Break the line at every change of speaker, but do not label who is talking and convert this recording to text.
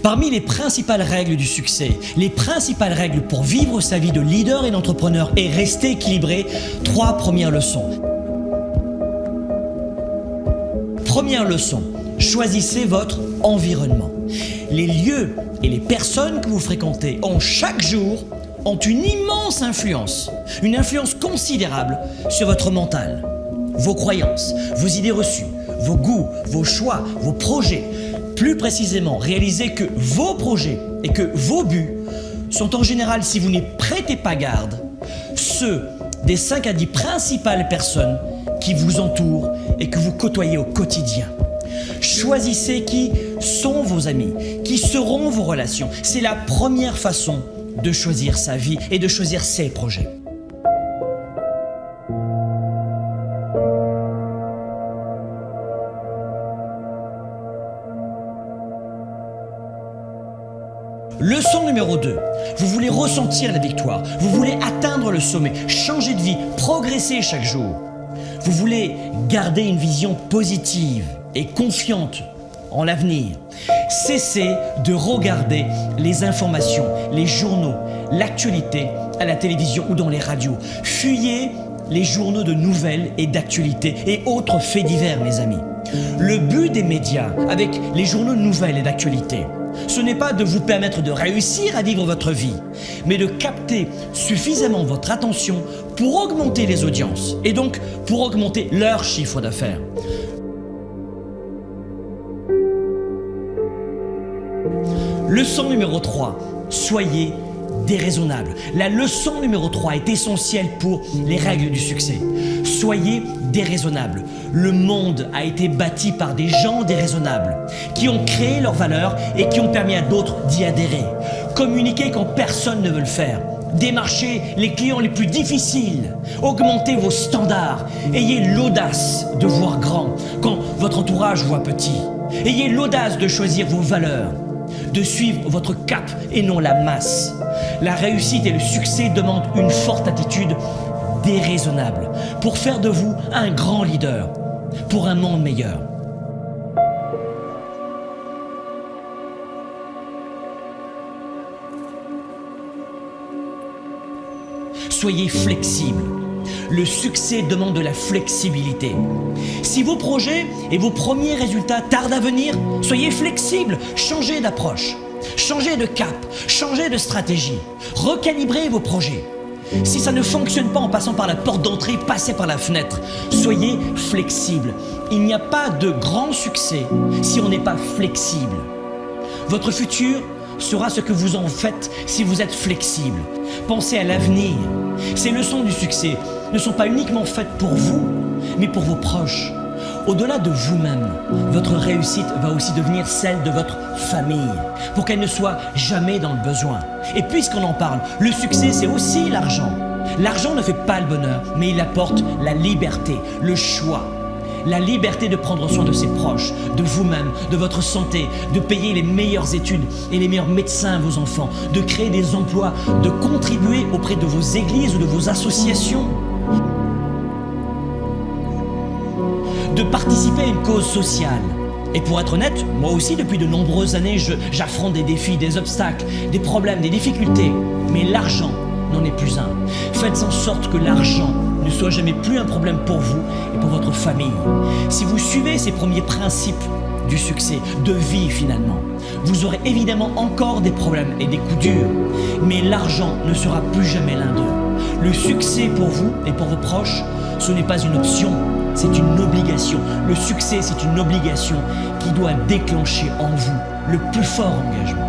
Parmi les principales règles du succès, les principales règles pour vivre sa vie de leader et d'entrepreneur et rester équilibré, 3 premières leçons. Première leçon, choisissez votre environnement. Les lieux et les personnes que vous fréquentez chaque jour ont une immense influence, une influence considérable sur votre mental, vos croyances, vos idées reçues, vos goûts, vos choix, vos projets. Plus précisément, réalisez que vos projets et que vos buts sont en général, si vous n'y prêtez pas garde, ceux des 5 à 10 principales personnes qui vous entourent et que vous côtoyez au quotidien. Choisissez qui sont vos amis, qui seront vos relations. C'est la première façon de choisir sa vie et de choisir ses projets. Leçon numéro 2, vous voulez ressentir la victoire, vous voulez atteindre le sommet, changer de vie, progresser chaque jour. Vous voulez garder une vision positive et confiante en l'avenir. Cessez de regarder les informations, les journaux, l'actualité à la télévision ou dans les radios. Fuyez les journaux de nouvelles et d'actualité et autres faits divers, mes amis. Le but des médias avec les journaux de nouvelles et d'actualité, ce n'est pas de vous permettre de réussir à vivre votre vie, mais de capter suffisamment votre attention pour augmenter les audiences et donc pour augmenter leur chiffre d'affaires. Leçon numéro 3, soyez déraisonnable. La leçon numéro 3 est essentielle pour les règles du succès. Soyez déraisonnable. Le monde a été bâti par des gens déraisonnables qui ont créé leurs valeurs et qui ont permis à d'autres d'y adhérer. Communiquez quand personne ne veut le faire. Démarchez les clients les plus difficiles. Augmentez vos standards. Ayez l'audace de voir grand quand votre entourage voit petit. Ayez l'audace de choisir vos valeurs, de suivre votre cap et non la masse. La réussite et le succès demandent une forte attitude déraisonnable pour faire de vous un grand leader pour un monde meilleur. Soyez flexible. Le succès demande de la flexibilité. Si vos projets et vos premiers résultats tardent à venir, soyez flexible, changez d'approche, changez de cap, changez de stratégie, recalibrez vos projets. Si ça ne fonctionne pas en passant par la porte d'entrée, passez par la fenêtre. Soyez flexible. Il n'y a pas de grand succès si on n'est pas flexible. Votre futur sera ce que vous en faites si vous êtes flexible. Pensez à l'avenir. Ces leçons du succès ne sont pas uniquement faites pour vous, mais pour vos proches. Au-delà de vous-même, votre réussite va aussi devenir celle de votre famille, pour qu'elle ne soit jamais dans le besoin. Et puisqu'on en parle, le succès, c'est aussi l'argent. L'argent ne fait pas le bonheur, mais il apporte la liberté, le choix. La liberté de prendre soin de ses proches, de vous-même, de votre santé, de payer les meilleures études et les meilleurs médecins à vos enfants, de créer des emplois, de contribuer auprès de vos églises ou de vos associations, de participer à une cause sociale. Et pour être honnête, moi aussi depuis de nombreuses années, j'affronte des défis, des obstacles, des problèmes, des difficultés. Mais l'argent n'en est plus un. Faites en sorte que l'argent ne soit jamais plus un problème pour vous et pour votre famille. Si vous suivez ces premiers principes du succès, de vie finalement, vous aurez évidemment encore des problèmes et des coups durs, mais l'argent ne sera plus jamais l'un d'eux. Le succès pour vous et pour vos proches, ce n'est pas une option, c'est une obligation. Le succès, c'est une obligation qui doit déclencher en vous le plus fort engagement.